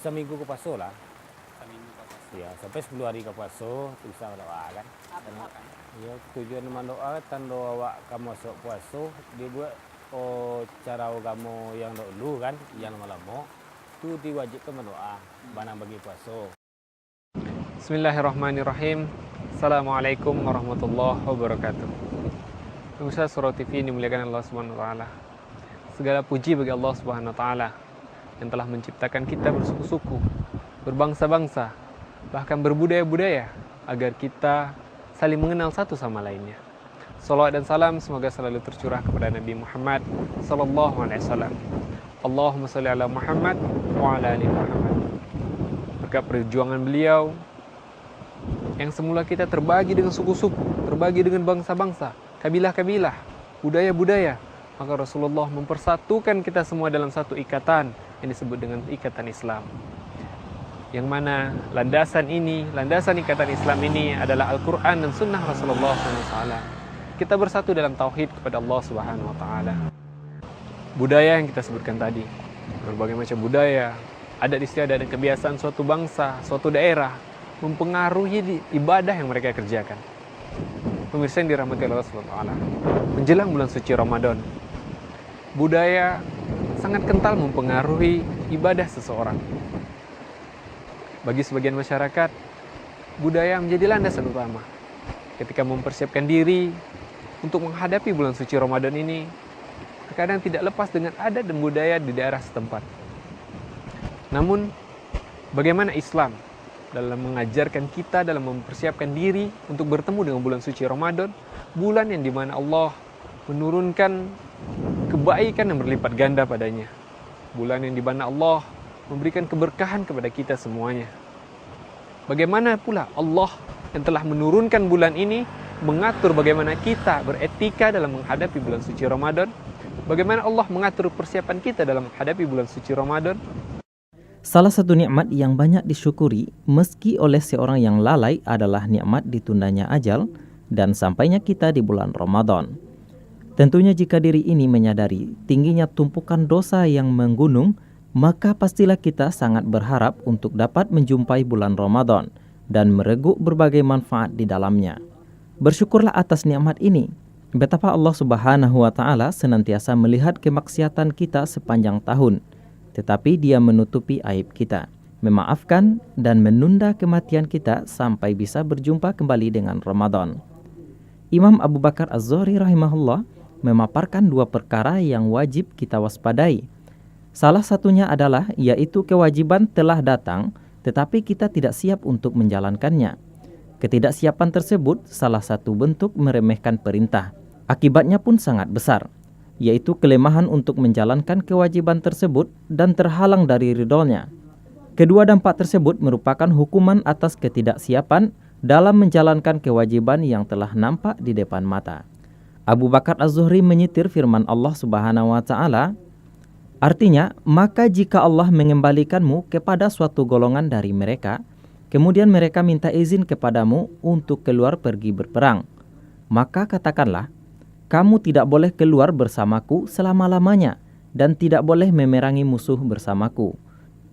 seminggu ke puasa lah. Seminggu ke puasa. Ya, sampai 10 hari ke puasa bisa doa kan. Ya, tujuan mendoa tan doa awak kamu masuk puasa dibuat cara kamu yang dulu kan, yang lama-lama itu diwajibkan mendoa banang bagi puasa. Bismillahirrahmanirrahim. Assalamualaikum warahmatullahi wabarakatuh. Pemirsa Surau TV dimuliakan Allah Subhanahu wa taala. Segala puji bagi Allah Subhanahu wa taala yang telah menciptakan kita bersuku-suku, berbangsa-bangsa, bahkan berbudaya-budaya agar kita saling mengenal satu sama lainnya. Salawat dan salam semoga selalu tercurah kepada Nabi Muhammad sallallahu alaihi wasallam. Allahumma shalli ala Muhammad wa ala ali Muhammad. Berkat perjuangan beliau yang semula kita terbagi dengan suku-suku, terbagi dengan bangsa-bangsa, kabilah-kabilah, budaya-budaya, maka Rasulullah mempersatukan kita semua dalam satu ikatan yang disebut dengan ikatan Islam. Yang mana landasan ikatan Islam ini adalah Al-Quran dan Sunnah Rasulullah SAW. Kita bersatu dalam tauhid kepada Allah Subhanahu Wa Taala. Budaya yang kita sebutkan tadi, berbagai macam budaya, adat istiadat dan kebiasaan suatu bangsa, suatu daerah mempengaruhi ibadah yang mereka kerjakan. Pemirsa yang dirahmati Allah SWT, menjelang bulan suci Ramadan, budaya sangat kental mempengaruhi ibadah seseorang. Bagi sebagian masyarakat, budaya menjadi landasan utama ketika mempersiapkan diri untuk menghadapi bulan suci Ramadan ini. Terkadang tidak lepas dengan adat dan budaya di daerah setempat. Namun, bagaimana Islam dalam mengajarkan kita dalam mempersiapkan diri untuk bertemu dengan bulan suci Ramadan, bulan yang dimana Allah menurunkan kebaikan yang berlipat ganda padanya, bulan yang dimana Allah memberikan keberkahan kepada kita semuanya. Bagaimana pula Allah yang telah menurunkan bulan ini mengatur bagaimana kita beretika dalam menghadapi bulan suci Ramadan, bagaimana Allah mengatur persiapan kita dalam menghadapi bulan suci Ramadan. Salah satu nikmat yang banyak disyukuri meski oleh seorang yang lalai adalah nikmat ditundanya ajal dan sampainya kita di bulan Ramadan. Tentunya jika diri ini menyadari tingginya tumpukan dosa yang menggunung, maka pastilah kita sangat berharap untuk dapat menjumpai bulan Ramadan dan mereguk berbagai manfaat di dalamnya. Bersyukurlah atas nikmat ini. Betapa Allah Subhanahu wa taala senantiasa melihat kemaksiatan kita sepanjang tahun, tetapi Dia menutupi aib kita, memaafkan dan menunda kematian kita sampai bisa berjumpa kembali dengan Ramadan. Imam Abu Bakar Az-Zuhri rahimahullah memaparkan dua perkara yang wajib kita waspadai. Salah satunya adalah yaitu kewajiban telah datang tetapi kita tidak siap untuk menjalankannya. Ketidaksiapan tersebut salah satu bentuk meremehkan perintah. Akibatnya pun sangat besar, yaitu kelemahan untuk menjalankan kewajiban tersebut dan terhalang dari ridhonya. Kedua dampak tersebut merupakan hukuman atas ketidaksiapan dalam menjalankan kewajiban yang telah nampak di depan mata. Abu Bakar Az-Zuhri menyitir firman Allah Subhanahu wa taala, artinya, maka jika Allah mengembalikanmu kepada suatu golongan dari mereka, kemudian mereka minta izin kepadamu untuk keluar pergi berperang, maka katakanlah, kamu tidak boleh keluar bersamaku selama-lamanya dan tidak boleh memerangi musuh bersamaku.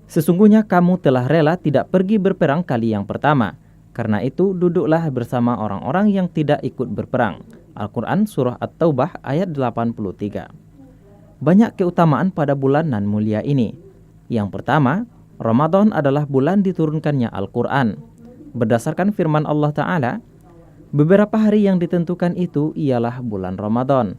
Sesungguhnya kamu telah rela tidak pergi berperang kali yang pertama. Karena itu duduklah bersama orang-orang yang tidak ikut berperang. Al-Quran Surah At-Taubah ayat 83. Banyak keutamaan pada bulan nan mulia ini. Yang pertama, Ramadan adalah bulan diturunkannya Al-Quran. Berdasarkan firman Allah Ta'ala, beberapa hari yang ditentukan itu ialah bulan Ramadan.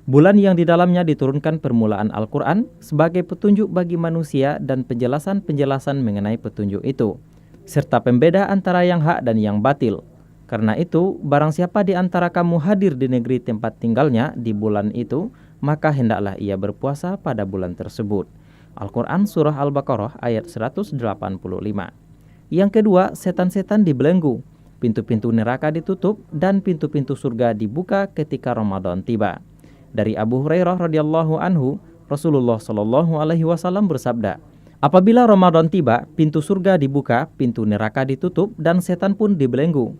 Bulan yang di dalamnya diturunkan permulaan Al-Quran sebagai petunjuk bagi manusia dan penjelasan-penjelasan mengenai petunjuk itu, serta pembeda antara yang hak dan yang batil. Karena itu, barang siapa di antara kamu hadir di negeri tempat tinggalnya di bulan itu, maka hendaklah ia berpuasa pada bulan tersebut. Al-Quran Surah Al-Baqarah ayat 185. Yang kedua, setan-setan dibelenggu, pintu-pintu neraka ditutup, dan pintu-pintu surga dibuka ketika Ramadan tiba. Dari Abu Hurairah radhiyallahu anhu, Rasulullah shallallahu alaihi wasallam bersabda, apabila Ramadan tiba, pintu surga dibuka, pintu neraka ditutup, dan setan pun dibelenggu.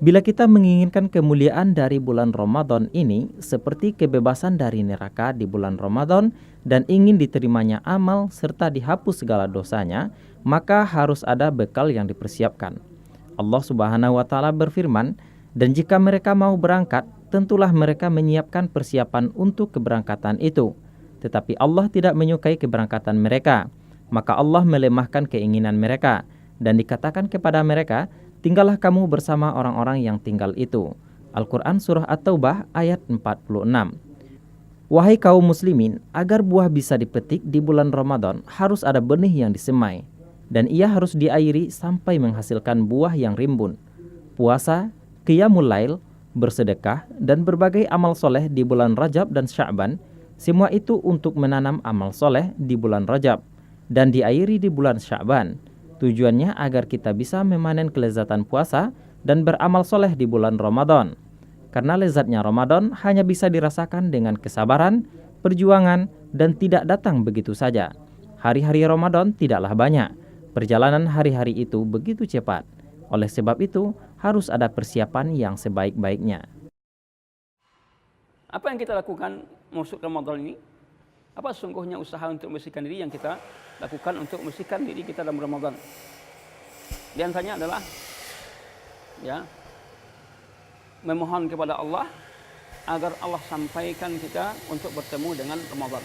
Bila kita menginginkan kemuliaan dari bulan Ramadan ini seperti kebebasan dari neraka di bulan Ramadan dan ingin diterimanya amal serta dihapus segala dosanya, maka harus ada bekal yang dipersiapkan. Allah Subhanahu wa taala berfirman, "Dan jika mereka mau berangkat, tentulah mereka menyiapkan persiapan untuk keberangkatan itu. Tetapi Allah tidak menyukai keberangkatan mereka, maka Allah melemahkan keinginan mereka dan dikatakan kepada mereka, tinggallah kamu bersama orang-orang yang tinggal itu." Al-Quran Surah At-Taubah ayat 46. Wahai kaum muslimin, agar buah bisa dipetik di bulan Ramadan, harus ada benih yang disemai, dan ia harus diairi sampai menghasilkan buah yang rimbun. Puasa, qiyamul lail, bersedekah, dan berbagai amal soleh di bulan Rajab dan Sya'ban, semua itu untuk menanam amal soleh di bulan Rajab, dan diairi di bulan Sya'ban. Tujuannya agar kita bisa memanen kelezatan puasa dan beramal soleh di bulan Ramadan. Karena lezatnya Ramadan hanya bisa dirasakan dengan kesabaran, perjuangan, dan tidak datang begitu saja. Hari-hari Ramadan tidaklah banyak. Perjalanan hari-hari itu begitu cepat. Oleh sebab itu, harus ada persiapan yang sebaik-baiknya. Apa yang kita lakukan masuk Ramadan ini? Apa sesungguhnya usaha untuk membersihkan diri yang kita lakukan untuk membersihkan diri kita dalam Ramadan? Di antaranya adalah memohon kepada Allah agar Allah sampaikan kita untuk bertemu dengan Ramadan.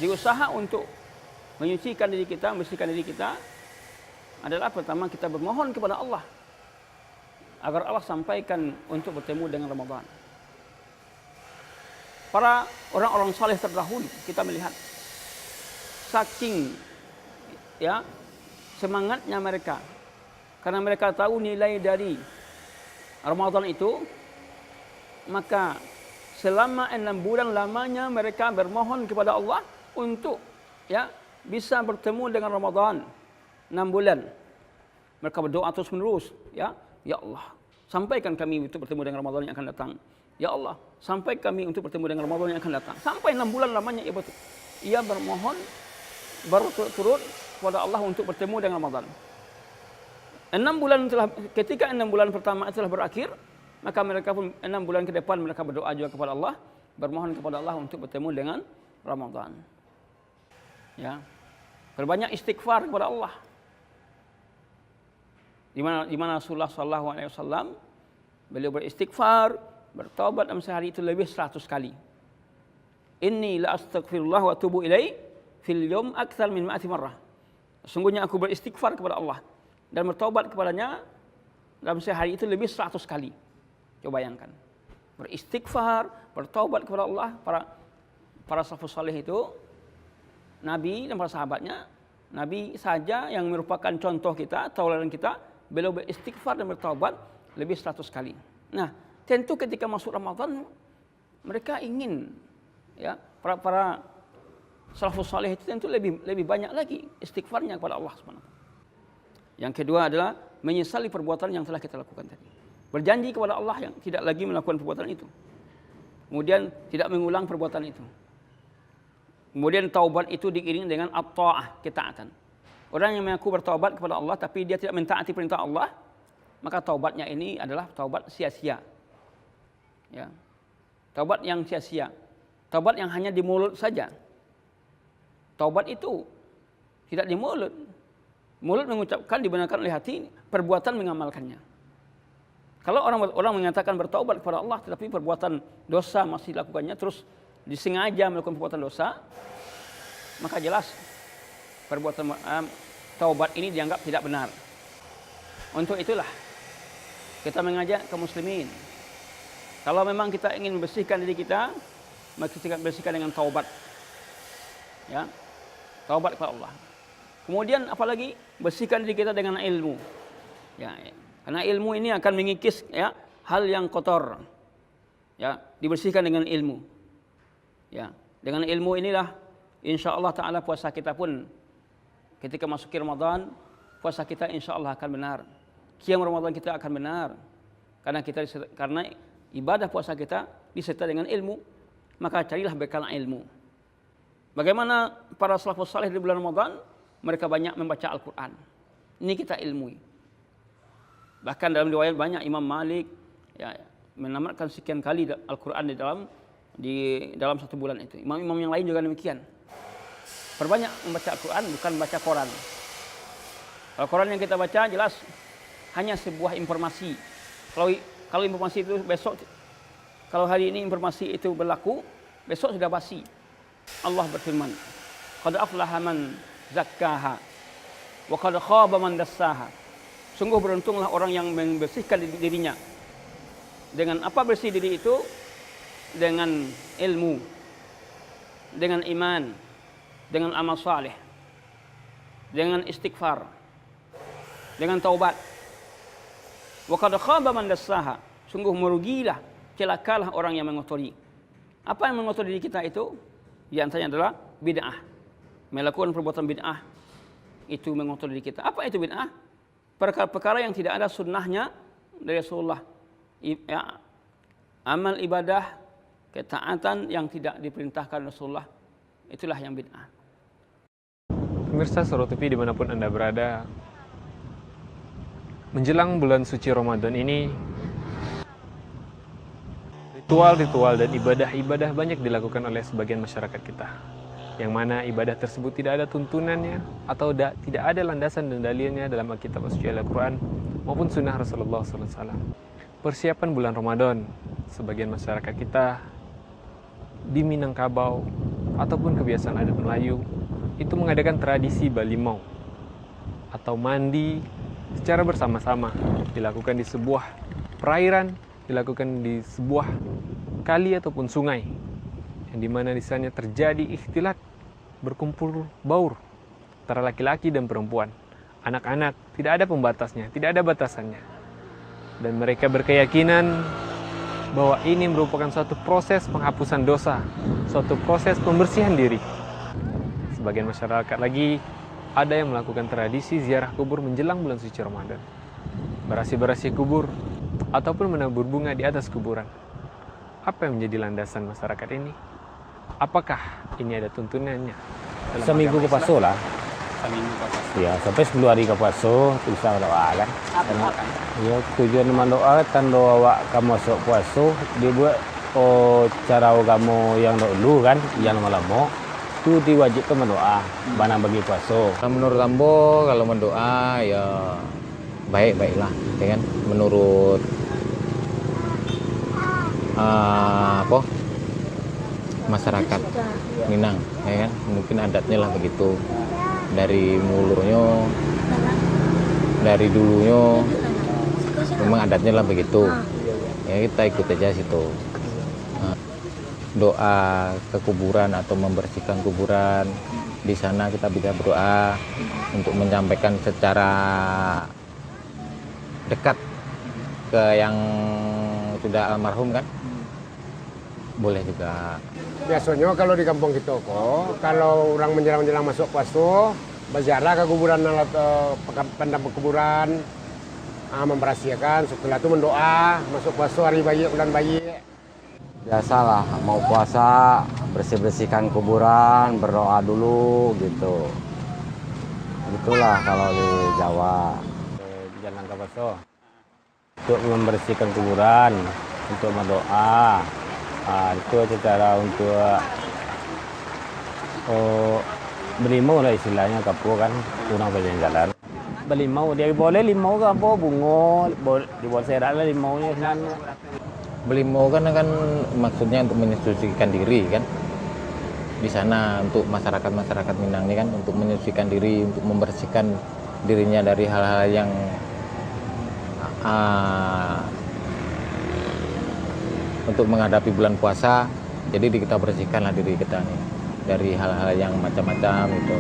Di usaha untuk menyucikan diri kita, membersihkan diri kita adalah pertama kita bermohon kepada Allah agar Allah sampaikan untuk bertemu dengan Ramadan. Para orang-orang saleh terdahulu kita melihat saking semangatnya mereka karena mereka tahu nilai dari Ramadan itu, maka selama 6 bulan lamanya mereka bermohon kepada Allah untuk bisa bertemu dengan Ramadan. 6 bulan mereka berdoa terus menerus, ya Allah, sampaikan kami untuk bertemu dengan Ramadan yang akan datang. Ya Allah, sampai kami untuk bertemu dengan Ramadan yang akan datang. Sampai 6 bulan lamanya ia bermohon berturut-turut kepada Allah untuk bertemu dengan Ramadan. 6 bulan ketika 6 bulan pertama telah berakhir, maka mereka pun 6 bulan ke depan mereka berdoa juga kepada Allah, bermohon kepada Allah untuk bertemu dengan Ramadan. Ya. Berbanyak istighfar kepada Allah. Di mana Rasulullah sallallahu alaihi wasallam beliau beristighfar, bertaubat dalam sehari itu lebih 100 kali. Inni la astaghfirullah wa atubu ilaih fil yawm akthar min 100 marrah. Sungguhnya aku beristighfar kepada Allah dan bertaubat kepadanya dalam sehari itu lebih 100 kali. Coba bayangkan. Beristighfar, bertaubat kepada Allah. Para salafus saleh itu, Nabi dan para sahabatnya, Nabi saja yang merupakan contoh kita, tauladan kita, beliau beristighfar dan bertaubat lebih 100 kali. Nah, tentu ketika masuk Ramadan, mereka ingin, para salafus saleh itu tentu lebih banyak lagi istighfarnya kepada Allah Subhanahu wa taala. Yang kedua adalah menyesali perbuatan yang telah kita lakukan tadi. Berjanji kepada Allah yang tidak lagi melakukan perbuatan itu. Kemudian tidak mengulang perbuatan itu. Kemudian taubat itu diiringi dengan at-ta'ah, ketaatan. Orang yang mengaku bertaubat kepada Allah tapi dia tidak mentaati perintah Allah, maka taubatnya ini adalah taubat sia-sia. Ya. Taubat yang sia-sia. Taubat yang hanya di mulut saja. Taubat itu tidak di mulut. Mulut mengucapkan, dibenarkan oleh hati, perbuatan mengamalkannya. Kalau orang mengatakan bertaubat kepada Allah tetapi perbuatan dosa masih dilakukannya, terus disengaja melakukan perbuatan dosa, maka jelas perbuatan taubat ini dianggap tidak benar. Untuk itulah kita mengajak kaum muslimin, kalau memang kita ingin membersihkan diri kita, maka kita bersihkan dengan taubat. Ya. Taubat kepada Allah. Kemudian apalagi bersihkan diri kita dengan ilmu. Ya, karena ilmu ini akan mengikis hal yang kotor. Ya, dibersihkan dengan ilmu. Ya, dengan ilmu inilah insyaallah taala puasa kita pun ketika masuk Ramadan, puasa kita insyaallah akan benar. Qiyam Ramadan kita akan benar. Karena ibadah puasa kita disertai dengan ilmu, maka carilah bekal ilmu. Bagaimana para salafus saleh di bulan Ramadan? Mereka banyak membaca Al-Quran. Ini kita ilmui. Bahkan dalam riwayat banyak Imam Malik ya, menamatkan sekian kali Al-Quran di dalam satu bulan itu. Imam-imam yang lain juga demikian. Perbanyak membaca Al-Quran, bukan baca Quran. Al-Quran yang kita baca jelas hanya sebuah informasi. Kalau informasi itu besok, kalau hari ini informasi itu berlaku, besok sudah basi. Allah berfirman, qad aflaha man zakkaha wa qad khaba man dassaha. Sungguh beruntunglah orang yang membersihkan dirinya. Dengan apa bersih diri itu? Dengan ilmu, dengan iman, dengan amal saleh, dengan istighfar, dengan taubat. Wa qad khaba man dassaha. Sungguh merugilah, celakalah orang yang mengotori. Apa yang mengotori diri kita itu? Di antaranya adalah bid'ah. Melakukan perbuatan bid'ah itu mengotori diri kita. Apa itu bid'ah? Perkara-perkara yang tidak ada sunnahnya dari Rasulullah. Ya, amal ibadah, ketaatan yang tidak diperintahkan Rasulullah, itulah yang bid'ah. Pemirsa Suro TV dimanapun Anda berada, menjelang bulan suci Ramadan ini, ritual-ritual dan ibadah-ibadah banyak dilakukan oleh sebagian masyarakat kita, yang mana ibadah tersebut tidak ada tuntunannya atau tidak ada landasan dan dalilnya dalam Alkitab suci Al-Quran maupun Sunnah Rasulullah SAW. Persiapan bulan Ramadan, sebagian masyarakat kita di Minangkabau ataupun kebiasaan adat Melayu itu mengadakan tradisi balimau atau mandi secara bersama-sama, dilakukan di sebuah perairan, dilakukan di sebuah kali ataupun sungai, yang dimana di sana terjadi ikhtilat, berkumpul baur antara laki-laki dan perempuan, anak-anak, tidak ada pembatasnya, tidak ada batasannya, dan mereka berkeyakinan bahwa ini merupakan suatu proses penghapusan dosa, suatu proses pembersihan diri. Sebagian masyarakat lagi ada yang melakukan tradisi ziarah kubur menjelang bulan suci Ramadan, berasi-berasi kubur ataupun menabur bunga di atas kuburan. Apa yang menjadi landasan masyarakat ini? Apakah ini ada tuntunannya? Seminggu ke puasa lah. Seminggu ke puasa. Ya, sampai 10 hari ke puasa bisa doa kan. Ya, tujuan mendoa kan doa kamu masuk puasa dibuat cara kamu yang dulu kan, yang lama-lama itu diwajibkan mendoa bana bagi puasa. Menurut Ambo kalau mendoa ya baik-baiklah, ya kan? Menurut masyarakat Minang, ya kan? Mungkin adatnya lah begitu. Dari mulurnya, dari dulunya, memang adatnya lah begitu. Ya kita ikut aja situ. Doa ke kuburan atau membersihkan kuburan, di sana kita bisa berdoa untuk menyampaikan secara dekat ke yang sudah almarhum kan, boleh juga. Biasanya kalau di kampung kita kok, kalau orang menjelang masuk puasa, berziarah ke kuburan atau pendapat kuburan, memberasikan. Setelah itu mendoa masuk puasa hari bayi, bulan bayi. Biasalah mau puasa bersih-bersihkan kuburan, berdoa dulu gitu. Itulah kalau di Jawa. Jalan ke puasa untuk membersihkan kuburan, untuk berdoa. Itu cara untuk belimau lah istilahnya kapu kan, orang berjalan-jalan. Belimau dia boleh limau ke apa bunga, dibuat serak lah limaunya sebenarnya. Belimau kan maksudnya untuk menyesucikan diri kan, di sana untuk masyarakat Minang ini kan, untuk menyesucikan diri, untuk membersihkan dirinya dari hal-hal yang untuk menghadapi bulan puasa. Jadi kita bersihkanlah diri kita nih dari hal-hal yang macam-macam itu.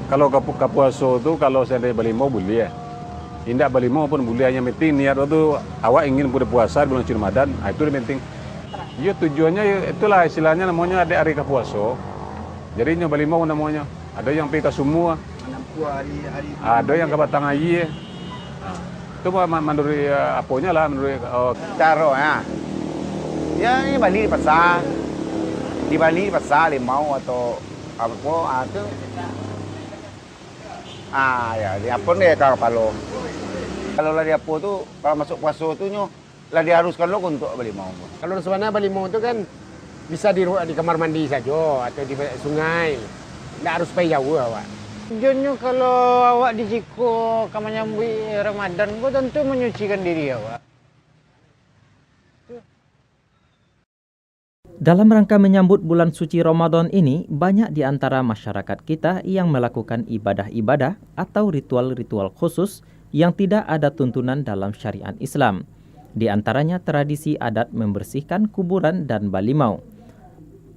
Kalau ke puasa itu kalau saya belimau boleh ya. Tidak belimau pun boleh, hanya penting niat itu awak ingin berpuasa di bulan suci Ramadan, itu yang penting. Ya tujuannya itulah istilahnya namanya ada hari ke puasa. Jadi nyoba belimau namanya. Ada yang pergi ke semua. Ada yang ke Batang Ayi. Itu menurut apanya lah menurut Caro ya. Ya ini Bali di pasar. Di Bali pasar limau atau apa itu. Ya, di apa nih kalau Kalau lah dia apa tu, kalau masuk puasa tu nyo, lah diharuskan lo untuk balimau. Kalau sebenarnya balimau itu kan bisa di kamar mandi saja atau di sungai. Tidak harus pergi jauh awak. Tujuannya kalau awak di Ciko kamu nyambut Ramadan, kau tentu menyucikan diri awak. Dalam rangka menyambut bulan suci Ramadan ini, banyak di antara masyarakat kita yang melakukan ibadah-ibadah atau ritual-ritual khusus yang tidak ada tuntunan dalam syariat Islam. Di antaranya tradisi adat membersihkan kuburan dan balimau.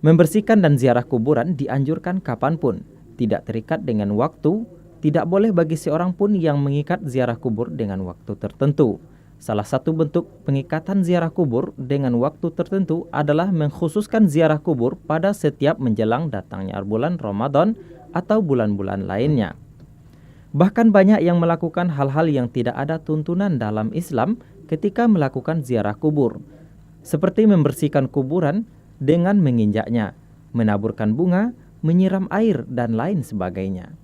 Membersihkan dan ziarah kuburan dianjurkan kapanpun, tidak terikat dengan waktu, tidak boleh bagi seorang pun yang mengikat ziarah kubur dengan waktu tertentu. Salah satu bentuk pengikatan ziarah kubur dengan waktu tertentu adalah mengkhususkan ziarah kubur pada setiap menjelang datangnya bulan Ramadan atau bulan-bulan lainnya. Bahkan banyak yang melakukan hal-hal yang tidak ada tuntunan dalam Islam ketika melakukan ziarah kubur, seperti membersihkan kuburan dengan menginjaknya, menaburkan bunga, menyiram air, dan lain sebagainya.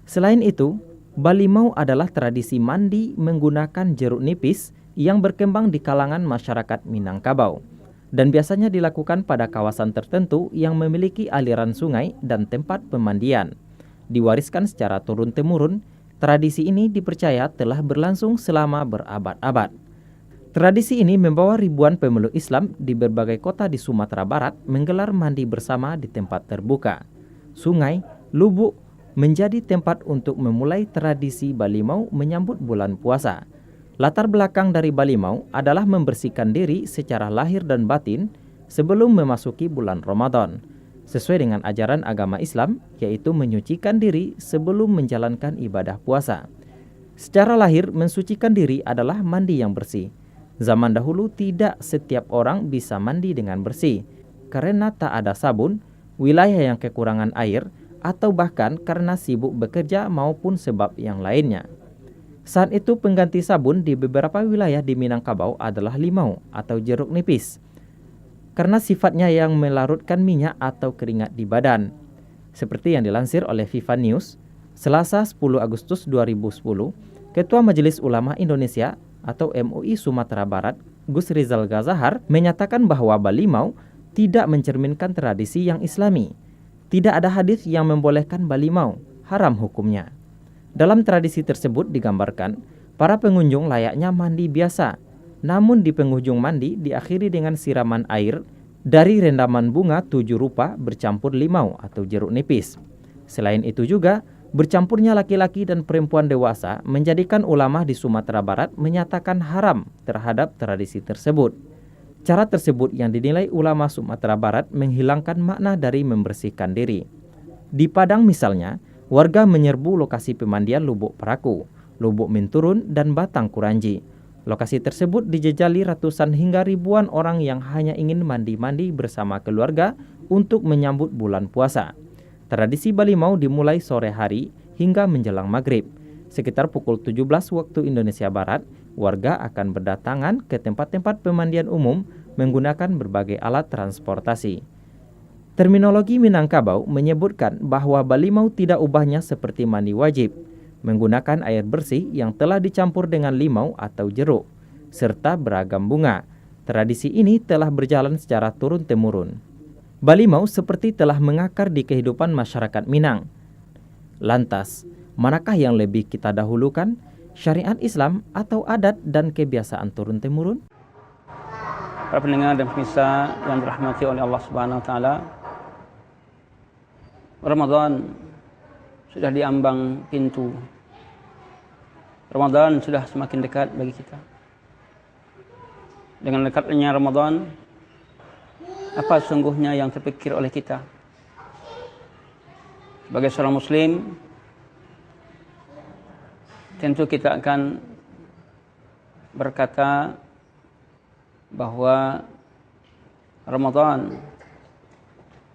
Selain itu, balimau adalah tradisi mandi menggunakan jeruk nipis yang berkembang di kalangan masyarakat Minangkabau dan biasanya dilakukan pada kawasan tertentu yang memiliki aliran sungai dan tempat pemandian. Diwariskan secara turun-temurun, tradisi ini dipercaya telah berlangsung selama berabad-abad. Tradisi ini membawa ribuan pemeluk Islam di berbagai kota di Sumatera Barat menggelar mandi bersama di tempat terbuka. Sungai, lubuk, menjadi tempat untuk memulai tradisi balimau menyambut bulan puasa. Latar belakang dari balimau adalah membersihkan diri secara lahir dan batin sebelum memasuki bulan Ramadan, sesuai dengan ajaran agama Islam, yaitu menyucikan diri sebelum menjalankan ibadah puasa. Secara lahir, mensucikan diri adalah mandi yang bersih. Zaman dahulu tidak setiap orang bisa mandi dengan bersih, karena tak ada sabun, wilayah yang kekurangan air, atau bahkan karena sibuk bekerja maupun sebab yang lainnya. Saat itu pengganti sabun di beberapa wilayah di Minangkabau adalah limau atau jeruk nipis, karena sifatnya yang melarutkan minyak atau keringat di badan. Seperti yang dilansir oleh Viva News, Selasa 10 Agustus 2010, Ketua Majelis Ulama Indonesia atau MUI Sumatera Barat, Gus Rizal Gazahar, menyatakan bahwa balimau tidak mencerminkan tradisi yang Islami. Tidak ada hadis yang membolehkan balimau, haram hukumnya. Dalam tradisi tersebut digambarkan, para pengunjung layaknya mandi biasa, namun di penghujung mandi diakhiri dengan siraman air dari rendaman bunga 7 rupa bercampur limau atau jeruk nipis. Selain itu juga, bercampurnya laki-laki dan perempuan dewasa menjadikan ulama di Sumatera Barat menyatakan haram terhadap tradisi tersebut. Cara tersebut yang dinilai ulama Sumatera Barat menghilangkan makna dari membersihkan diri. Di Padang misalnya, warga menyerbu lokasi pemandian Lubuk Peraku, Lubuk Minturun, dan Batang Kuranji. Lokasi tersebut dijejali ratusan hingga ribuan orang yang hanya ingin mandi-mandi bersama keluarga untuk menyambut bulan puasa. Tradisi balimau dimulai sore hari hingga menjelang maghrib. Sekitar pukul 17 waktu Indonesia Barat, warga akan berdatangan ke tempat-tempat pemandian umum menggunakan berbagai alat transportasi. Terminologi Minangkabau menyebutkan bahwa balimau tidak ubahnya seperti mandi wajib, menggunakan air bersih yang telah dicampur dengan limau atau jeruk, serta beragam bunga. Tradisi ini telah berjalan secara turun-temurun. Balimau seperti telah mengakar di kehidupan masyarakat Minang. Lantas, manakah yang lebih kita dahulukan, syariat Islam atau adat dan kebiasaan turun-temurun? Para pendengar dan pemirsa yang dirahmati oleh Allah Subhanahu wa taala, Ramadan sudah diambang pintu. Ramadan sudah semakin dekat bagi kita. Dengan dekatnya Ramadan, apa sesungguhnya yang terpikir oleh kita? Sebagai seorang muslim, tentu kita akan berkata bahwa Ramadan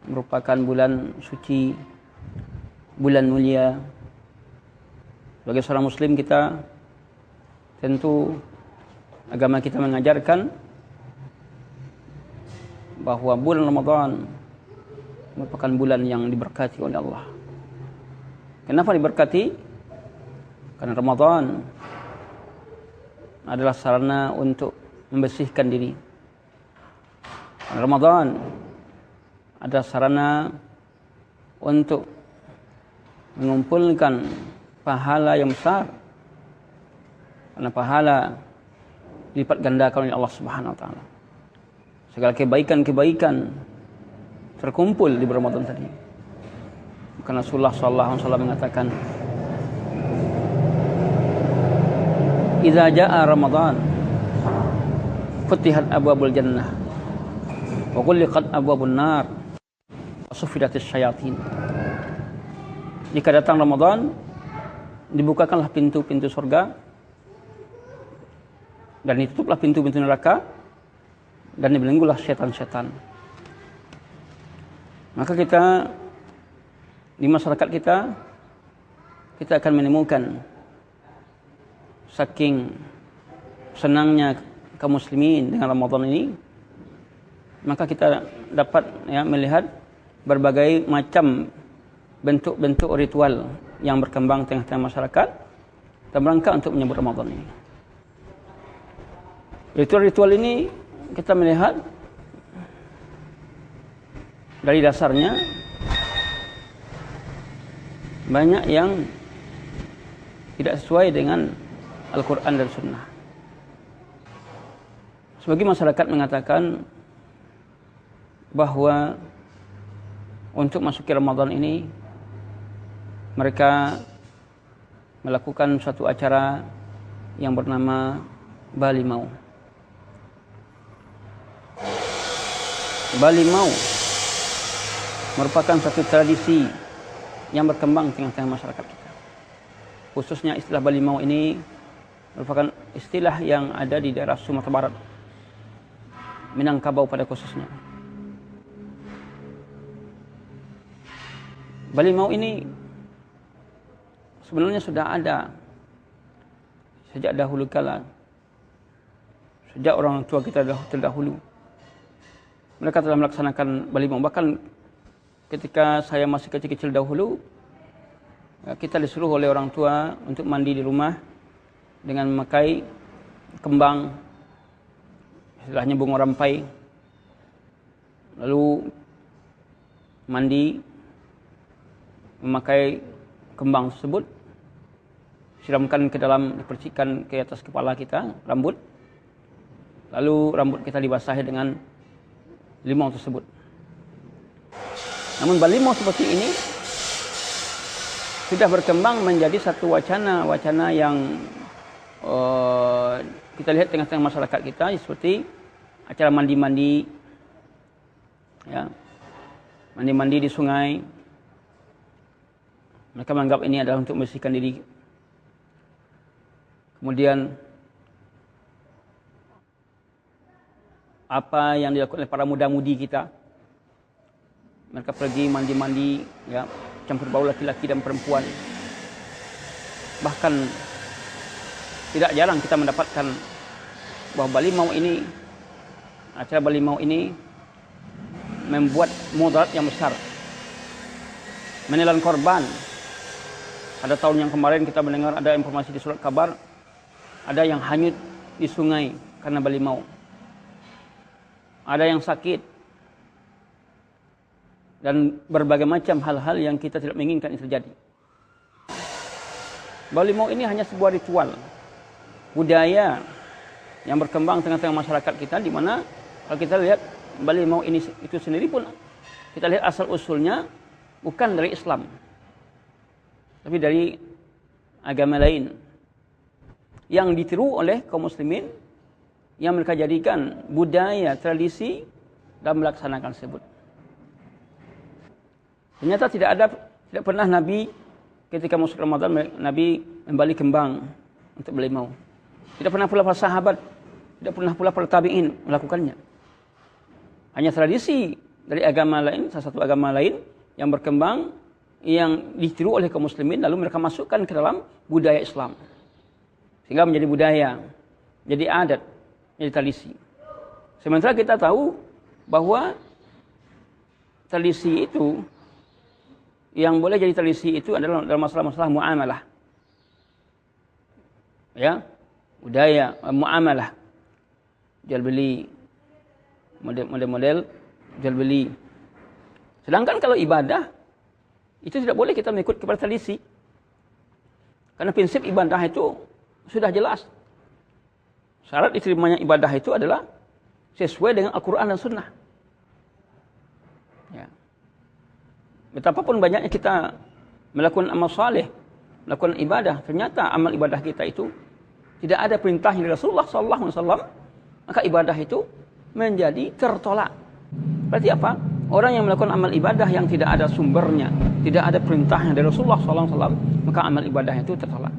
merupakan bulan suci, bulan mulia. Sebagai seorang muslim, kita tentu agama kita mengajarkan bahwa bulan Ramadan merupakan bulan yang diberkati oleh Allah. Kenapa diberkati? Karena Ramadan adalah sarana untuk membersihkan diri. Ramadan adalah sarana untuk mengumpulkan pahala yang besar. Karena pahala dilipat gandakan oleh Allah Subhanahu wa taala. Segala kebaikan-kebaikan terkumpul di Ramadan tadi. Karena Rasulullah sallallahu alaihi wasallam mengatakan, "Idza jaa Ramadan, futihat abwabul jannah wa ghulliqat abwabun nar wa suffidatis syayatin." Jika datang Ramadan, dibukakanlah pintu-pintu surga dan ditutuplah pintu-pintu neraka dan dibelenggulah setan-setan. Maka kita di masyarakat kita akan menemukan saking senangnya kaum muslimin dengan Ramadan ini, maka kita dapat melihat berbagai macam bentuk-bentuk ritual yang berkembang tengah-tengah masyarakat dalam rangka untuk menyambut Ramadan ini. Ritual-ritual ini kita melihat dari dasarnya banyak yang tidak sesuai dengan Al-Quran dan Sunnah. Sebagai masyarakat mengatakan bahwa untuk masuki Ramadan ini mereka melakukan suatu acara yang bernama Balimau. Balimau merupakan satu tradisi yang berkembang di tengah-tengah masyarakat kita. Khususnya istilah Balimau ini merupakan istilah yang ada di daerah Sumatera Barat, Minangkabau pada khususnya. Balimau ini sebenarnya sudah ada sejak dahulu kala, sejak orang tua kita terdahulu. Mereka telah melaksanakan Balimau. Bahkan ketika saya masih kecil-kecil dahulu, kita disuruh oleh orang tua untuk mandi di rumah dengan memakai kembang, istilahnya bunga rampai. Lalu mandi memakai kembang tersebut, siramkan ke dalam, dipercikkan ke atas kepala kita, rambut. Lalu rambut kita dibasahi dengan limau tersebut. Namun balimau seperti ini sudah berkembang menjadi satu wacana yang kita lihat tengah-tengah masyarakat kita, seperti acara mandi-mandi, ya, mandi-mandi di sungai. Mereka menganggap ini adalah untuk membersihkan diri. Kemudian apa yang dilakukan oleh para muda-mudi kita, mereka pergi mandi-mandi, ya, campur baur laki-laki dan perempuan. Bahkan tidak jarang kita mendapatkan bahwa Balimau ini, acara Balimau ini membuat mudarat yang besar, menelan korban. Ada tahun yang kemarin kita mendengar ada informasi di surat kabar, ada yang hanyut di sungai karena Balimau. Ada yang sakit. Dan berbagai macam hal-hal yang kita tidak menginginkan ini terjadi. Balimau ini hanya sebuah ritual, budaya yang berkembang tengah-tengah masyarakat kita, di mana kalau kita lihat Balimau ini itu sendiri pun, kita lihat asal usulnya bukan dari Islam, tapi dari agama lain yang ditiru oleh kaum muslimin, yang mereka jadikan budaya, tradisi dalam melaksanakan tersebut. Ternyata tidak pernah Nabi ketika masuk Ramadan, Nabi membali kembang untuk Balimau. Tidak pernah pula para sahabat, tidak pernah pula para tabi'in melakukannya. Hanya tradisi dari agama lain, salah satu agama lain yang berkembang, yang ditiru oleh kaum muslimin, lalu mereka masukkan ke dalam budaya Islam. Sehingga menjadi budaya, jadi adat, jadi tradisi. Sementara kita tahu bahwa tradisi itu, yang boleh jadi tradisi itu adalah dalam masalah-masalah muamalah. Ya, budaya, muamalah, jual beli, model-model jual beli. Sedangkan kalau ibadah itu tidak boleh kita mengikut kepada tradisi. Karena prinsip ibadah itu sudah jelas. Syarat diterimanya ibadah itu adalah sesuai dengan Al-Quran dan Sunnah. Ya. Betapapun banyaknya kita melakukan amal saleh, melakukan ibadah, ternyata amal ibadah kita itu tidak ada perintah dari Rasulullah SAW, maka ibadah itu menjadi tertolak. Berarti apa? Orang yang melakukan amal ibadah yang tidak ada sumbernya, tidak ada perintahnya dari Rasulullah SAW, maka amal ibadahnya itu tertolak.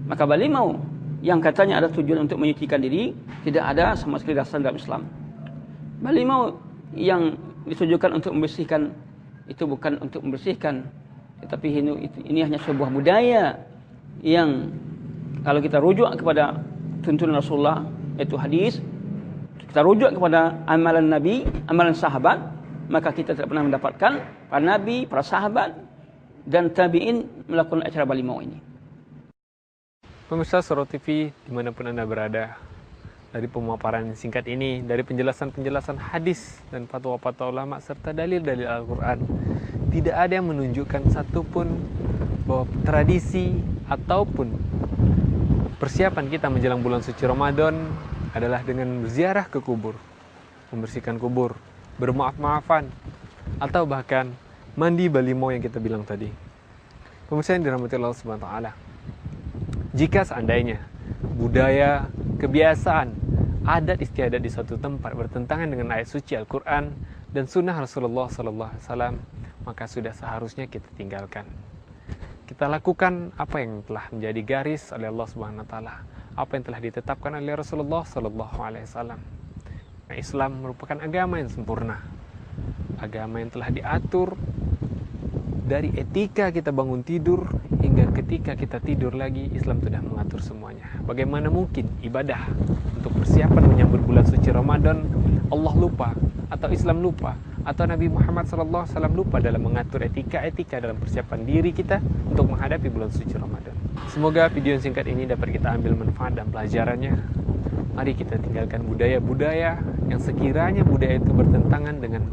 Maka balimau yang katanya ada tujuan untuk menyucikan diri, tidak ada sama sekali dasar dalam Islam. Balimau yang ditujukan untuk membersihkan, itu bukan untuk membersihkan, tetapi ini hanya sebuah budaya yang kalau kita rujuk kepada tuntunan Rasulullah, yaitu hadis, kita rujuk kepada amalan Nabi, amalan sahabat, maka kita tidak pernah mendapatkan para Nabi, para sahabat, dan tabi'in melakukan acara balimau ini. Pemirsa Suro TV dimanapun Anda berada, dari pemaparan singkat ini, dari penjelasan-penjelasan hadis dan fatwa-fatwa ulama serta dalil-dalil Al-Quran, tidak ada yang menunjukkan satupun bahwa tradisi ataupun persiapan kita menjelang bulan suci Ramadan adalah dengan berziarah ke kubur, membersihkan kubur, bermaaf-maafan, atau bahkan mandi balimau yang kita bilang tadi. Pemirsa yang dirahmati Allah Subhanahu wa taala, jika seandainya budaya, kebiasaan, adat istiadat di suatu tempat bertentangan dengan ayat suci Al-Quran dan sunnah Rasulullah SAW, maka sudah seharusnya kita tinggalkan. Kita lakukan apa yang telah menjadi garis oleh Allah Subhanahu wa taala, apa yang telah ditetapkan oleh Rasulullah SAW. Nah, Islam merupakan agama yang sempurna, agama yang telah diatur dari etika kita bangun tidur hingga ketika kita tidur lagi. Islam sudah mengatur semuanya. Bagaimana mungkin ibadah untuk persiapan menyambut bulan suci Ramadan Allah lupa, atau Islam lupa, atau Nabi Muhammad SAW lupa dalam mengatur etika-etika dalam persiapan diri kita untuk menghadapi bulan suci Ramadan. Semoga video yang singkat ini dapat kita ambil manfaat dan pelajarannya. Mari kita tinggalkan budaya-budaya yang sekiranya budaya itu bertentangan dengan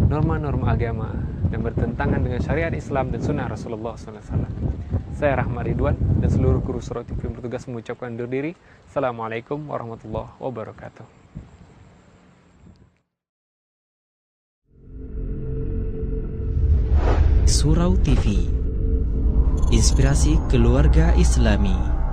norma-norma agama dan bertentangan dengan syariat Islam dan sunnah Rasulullah SAW. Saya Rahmat Ridwan dan seluruh kru Suro TV bertugas mengucapkan undur diri. Assalamualaikum warahmatullahi wabarakatuh. Surau TV, inspirasi keluarga Islami.